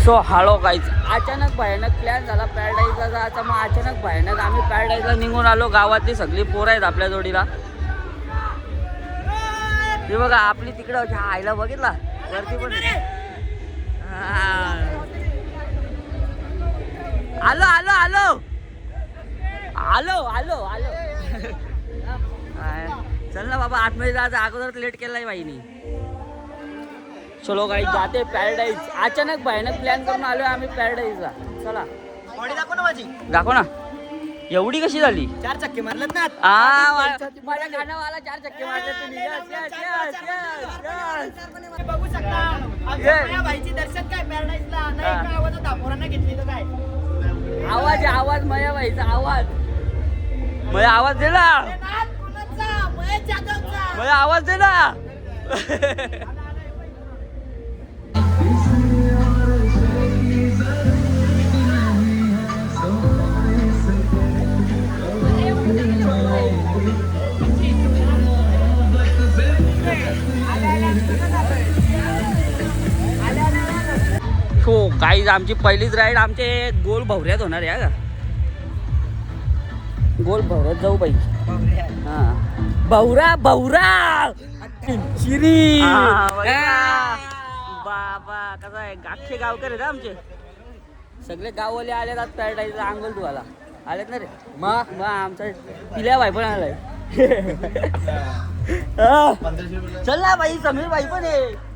So हळो काहीच अचानक भयानक प्लॅन झाला पॅराडाईजला जायचा. मग अचानक भयानक आम्ही पॅराडाईजला निघून आलो. गावातली सगळी पोरं आहेत आपल्या जोडीला. हे बघा आपली तिकडं आईला बघितला वरती पण आलो आलो आलो आलो आलो आलो. चल ना बाबा आतमध्ये जायचं. अगोदर लेट केलाय बाईनी. चलो गाईज जाते पॅराडाईज. अचानक भयानक प्लॅन करून आलोय आम्ही पॅराडाईजला. चला दाखव ना माझी. दाखव ना. एवढी कशी झाली? 4 चक्के मारलेत ना. माझ्या कानावाला 4 चक्के मारले तुम्ही. बघू शकता आमच्या भाईची दर्शन काय पॅराडाईजला नाही का. आवाज होता पोरांना घेतली तर काय आवाज आवाज मया भाईचा आवाज. मया आवाज दे ना. मया आवाज दे ना. हो गाईज आमची पहिलीच राईड आमचे गोल भवऱ्यात होणार आहे का. गोल भवऱ्यात जाऊ बाई. हा भवरा भवरा शिरी बाबा कसा आहे. अख्खे गावकर आहेत आमचे. सगळे गाववाले आलेत आज पॅराडाईजला अंगल धुवायला आलेत ना रे. मग आमचा पिल्या भाई पण आलाय. चल ना बाई. समीर भाई पण आहे.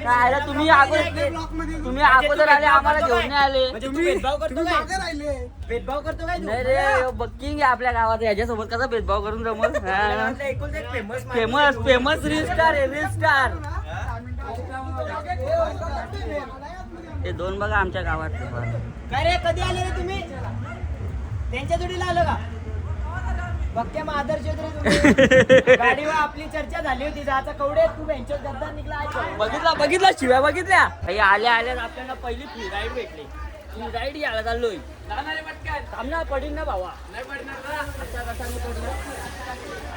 काय तुम्ही अगोदर आले आम्हाला घेऊन नाही आले. भेदभाव करतो काय नाही रे बकिंग आहे आपल्या गावात. याच्यासोबत कसा भेदभाव करून जमल. फेमस फेमस रील स्टार आहे. रील स्टार ते 2 बघा आमच्या गावात. काय रे कधी आले रे तुम्ही. त्यांच्या जोडीला आलो का बघत्या मग आदर्श गाडीवर आपली चर्चा झाली होती. जायचा कवडे तू बेंचवर गद्दार निघला. बघितला शिव्या बघितल्या. आल्या आपल्याला पहिली फ्री राईड भेटली. फ्री राईड यायला चाललोय. थांबना पडीन ना भावा. नाही पडणार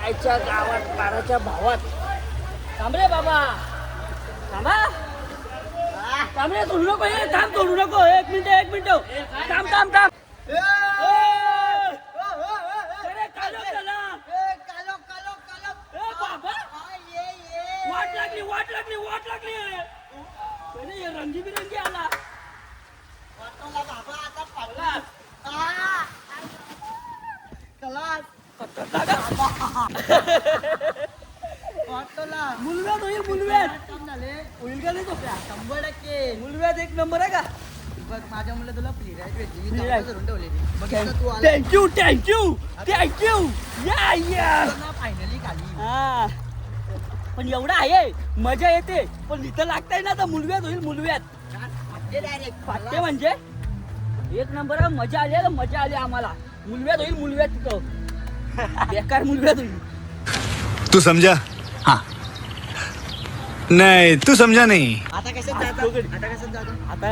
आईच्या गावात 12च्या भावात. थांब रे बाबा थांबा. थांब रे सोडू नको. थांब सोडू नको. 1 मिनिट थांब थांब थांब. वाट लागली रंगीबिरंगी आला. मुलव्यात होईल. मुलव्यात होईल का नाही. 100% मुलव्यात 1 नंबर आहे का. बघ माझ्या मुलं तुला फ्री राईड भेटली. Thank you thank you thank you. या फायनली खाली. पण एवढं आहे मजा येते. पण इथं लागताय ना तर मुलव्यात होईल. मुलव्यात फाटते म्हणजे 1 नंबर. मजा आली. मजा आली आम्हाला. मुलव्यात होईल. मुलव्यात तिथं बेकार मुलव्यात होईल. तू समझा. हाँ नहीं तू समझा नहीं. आता कसं जातो. आता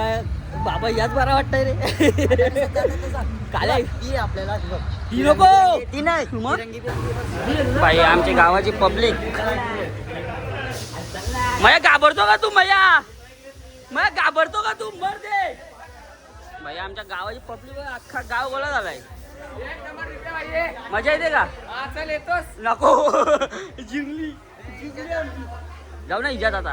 बाबा याच बरा वाटतंय रे. काय आपल्याला ती नको ती नाही बाई. आमच्या गावाची पब्लिक. मया घाबरतो का तू. मया घाबरतो का तू. मर दे बाई. आमच्या गावाची पब्लिक अख्खा गाव गोळा झालाय. मजा येते का. चल येतोस. नको जिंकली जाऊ ना इजात. आता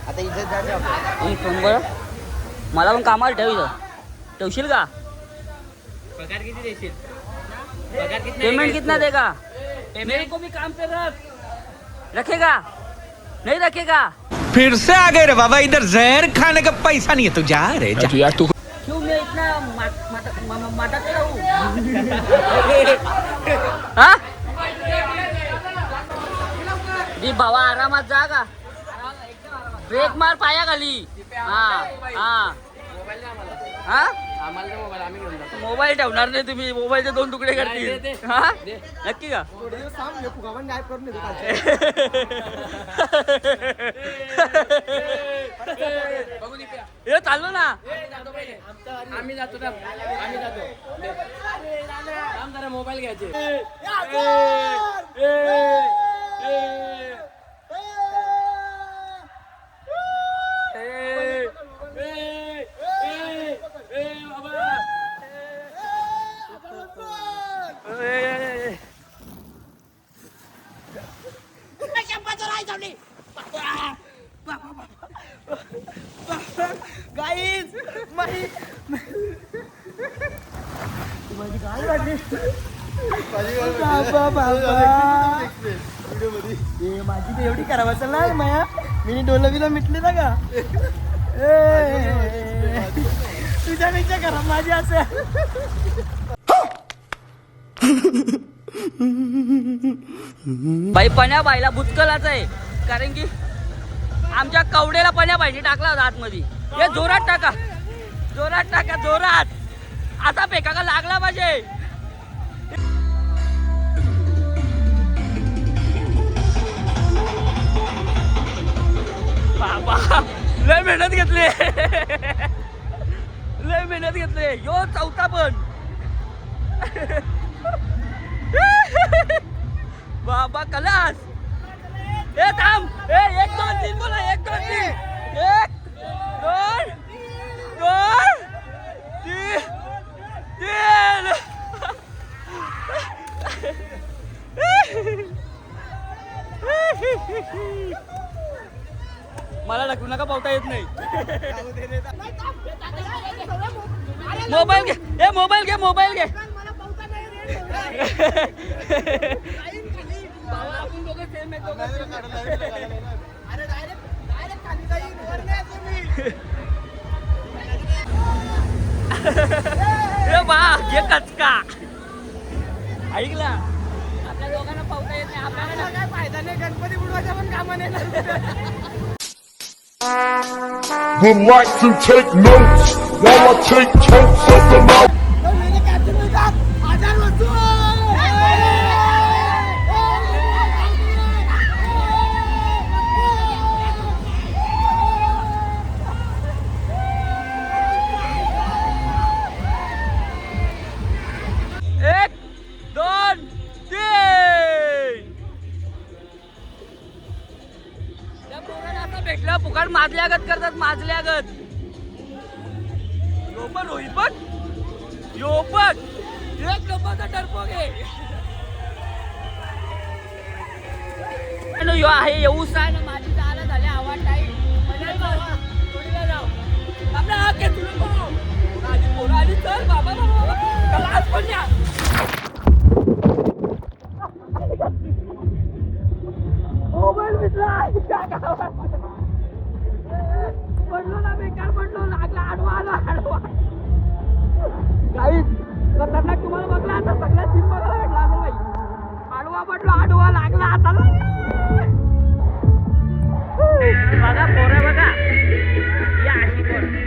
आता इज्जत जायचं. मला पण कामाला ठेवशील का. पगार किती देशील. पेमेंट कितना देगा. मेरे को भी काम पे रखेगा नहीं रखेगा. फिर से आ गए रे बाबा. इधर जहर खाने का पैसा नहीं है. तू जा रे जा. यार तू क्यों मैं इतना मटाते रहूं. हाँ जी भावा आरामात जा का. ब्रेक मार पाया खाली. मोबाईल ठेवणार नाही तुम्ही. मोबाईलचे 2 तुकडे करतील. हा नक्की का. हे चाललो ना. आम्ही जातो. मोबाईल घ्यायचे. लावली गाईज माझी गाय लागली माझी तर एवढी खराब असेल ना माया मी डोलं बिलं मिटली ना का तुझ्यापेक्षा खराब माझी असेल बाई पण्या बाईला बुचकलाच आहे कारण की आमच्या कवडेला पण्या बाईने टाकला होता आतमध्ये हे जोरात टाका जोरात आता फेका का लागला पाहिजे बाबा लय मेहनत घेतली यो चौथा पण बाबा कलास ए थांब ए 1 2 3 बोला 1 2 3 1 2 3 मला ढकलू नका पावता येत नाही मोबाईल घे आपण दोघं सेम आहे बा घे कचका ऐकला आपल्या दोघांना पावता येत नाही आपल्याला काय फायदा नाही गणपती बुडवायचा पण कामा नाही would like to take notes while I take totes of the mouth. भेटलं फुकाट माजल्यागत करतात माजल्यागत यो पण एक नंबरचा डरपोक आहे यो आहे येऊच आहे ना माझी चाला झाले आवाज टाईट थोडी वेळ जाऊ आपल्या आके तुला माझी पोरं आली चल बाबा चला आज पण या मोबाईल विसला पडलो ना बेकार पडलो लागला आडवा काही खतरनाक तुम्हाला बघला आता सगळ्या सीन बघायला भेटला असं बाई आडवा पडलो आडवा लागला आता बघा पोरं बघा या अशी पोरं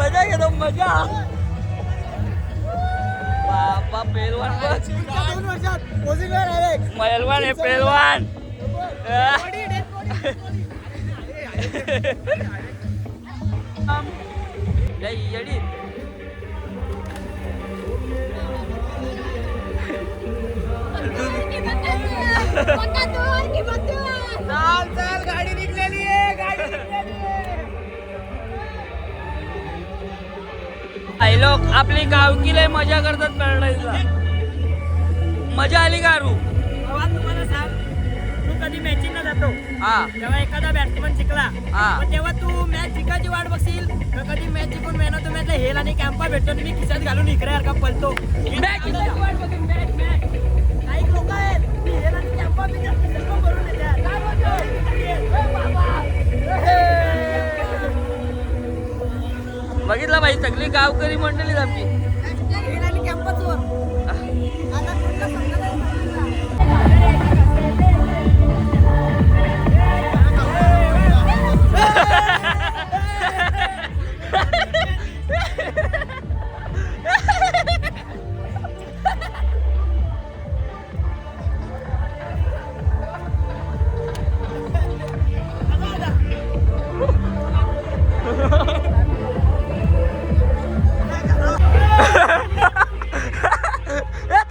मजा घेतो मजा बाबा पेलवान मयलवान आहे पेलवान येडी चाल चाल गाडी निघलेली आहे गाडी निघलेली आहे. आई लोक आपली गावकी लय मजा करतात पॅराडाईजला. मजा आली का रू? बाबा, तुम्हाला सांग, तू कधी मॅचिंगला जातो हा तेव्हा एखादा बॅट्समन जिंकला हा. पण तेव्हा तू मॅच जिंकायची वाट बघशील तर कधी मॅच जिंकून मॅन ऑफ द मॅचला हेल आणि कॅम्पा भेटतो मी खिशात घालून इकड्यासारखा पळतो. मॅच जिंकायची वाट बघीन, मॅच मॅच. काही लोक आहेत ती हेल आणि कॅम्पा बिचार खिशात भरून येतात. काय बोलतो? बघितलं बाई सगळी गावकरी मंडळीच आमची. हेल आणि कॅम्पाचवर आता कुठला समजा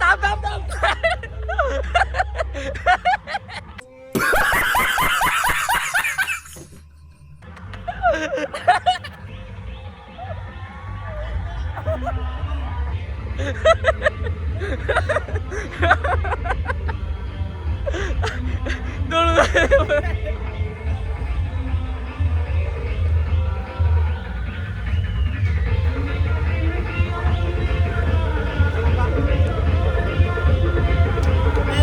थांब थांब थांब.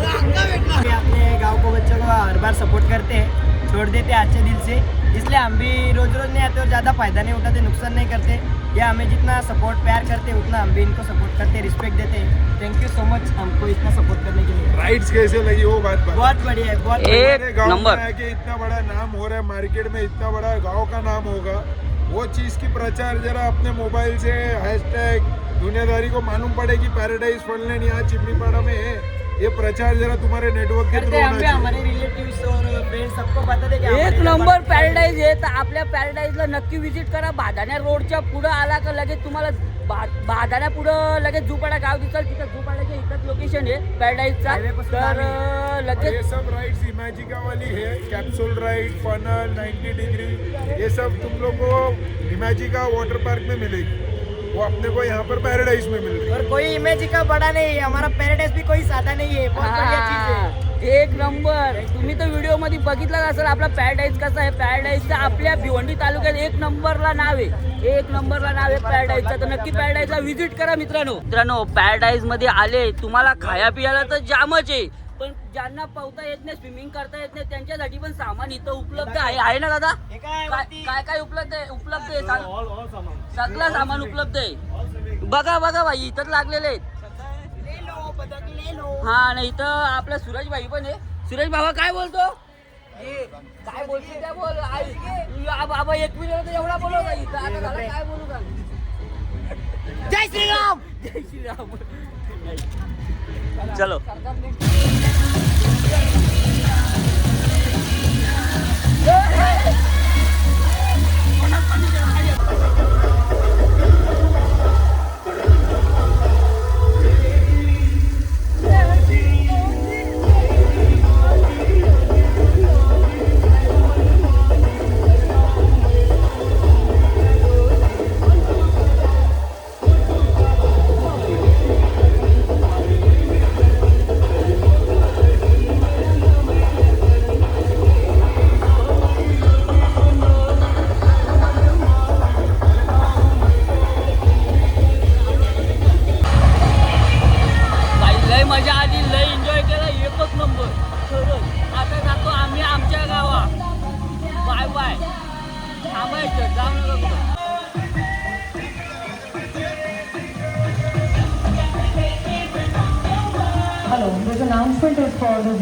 अपने गांव को बच्चों को हर बार सपोर्ट करते हैं, छोड़ देते हैं अच्छे दिल से, इसलिए हम भी रोज रोज नहीं आते और ज़्यादा फायदा नहीं उठाते, नुकसान नहीं करते. या हमें जितना सपोर्ट प्यार करते हैं उतना हम भी इनको सपोर्ट करते हैं, रिस्पेक्ट देते हैं. थैंक यू सो मच हमको इतना सपोर्ट करने के लिए. राइड्स कैसे लगी वो बात बता. बहुत बढ़िया है, बहुत एक हमारे गांव नंबर. में आके इतना बड़ा नाम हो रहा है, मार्केट में इतना बड़ा गांव का नाम होगा, वो चीज की प्रचार जरा अपने मोबाइल से हैशटैग दुनियादारी को मालूम पड़े कि पैराडाइज फनलैंड यहाँ चिमनीपाड़ा में है. ये प्रचार जरा तुम्हारे नेटवर्क के करते थ्रू हैं. हम होना भी चाहिए. हमारे रिलेटिव्स और फ्रेंड्स सबको बताते हैं कि एक हमारे नंबर गावात- पॅराडाईज आहे. तर आपल्या पॅराडाईजला नक्की विजिट करा. बाधाण्या रोडच्या पुढं आला का लगेच तुम्हाला बाधाण्या पुढं लगेच झुपाडा गाव दिसल. तिथं झुपाड्याच्या इथंच लोकेशन आहे पॅराडाईजचा. Highway पासून तर आम्ही- और ये लगेच सब राइड्स इमेजिका वाली है, कैप्सूल राइड, फनल, 90 डिग्री, ये सब तुम लोग को इमेजिका वाटर पार्क में मिलेगी. वो अपने को यहाँ पर पैराडाइज में मिल रही है. और कोई इमेज का बड़ा नहीं है, हमारा पैराडाइज भी कोई सादा नहीं है, बहुत बढ़िया चीज है. हा, एक नंबर. तुम्ही तर व्हिडिओ मध्ये बघितलं असेल आपला पॅराडाईज कसा आहे. पॅराडाईजचा आपल्या भिवंडी तालुक्यात एक नंबरला नाव आहे. एक नंबरला नाव आहे पॅराडाईजचा. तर नक्की पॅराडाईजला व्हिजिट करा मित्रांनो. मित्रांनो पॅराडाईज मध्ये आले तुम्हाला खाया पियाला तर जामच आहे. पण ज्यांना पोहता येत नाही, स्विमिंग करता येत नाही त्यांच्यासाठी पण सामान इथं उपलब्ध आहे ना दादा? हे काय काय वरती? काय काय उपलब्ध आहे सांग. सगळं सामान उपलब्ध आहे. बघा बघा भाई इथंच लागलेले आहेत. ले लो, बदक ले लो. हा आणि इथं आपला सूरज भाई पण आहे. सूरज बाबा काय बोलतो? काय बोलतो त्या बोल. बाबा एक मिनिट एवढा बोलवता इथं आता झालं काय बोलू का? जय श्रीराम. जय श्रीराम. चलो लय मजा आली, लय एन्जॉय केला. एकच नंबर खरंच. आता जातो आम्ही आमच्या गावा. Bye bye. थांबायचं, जाऊ नका कुठं. Hello, there's an announcement for the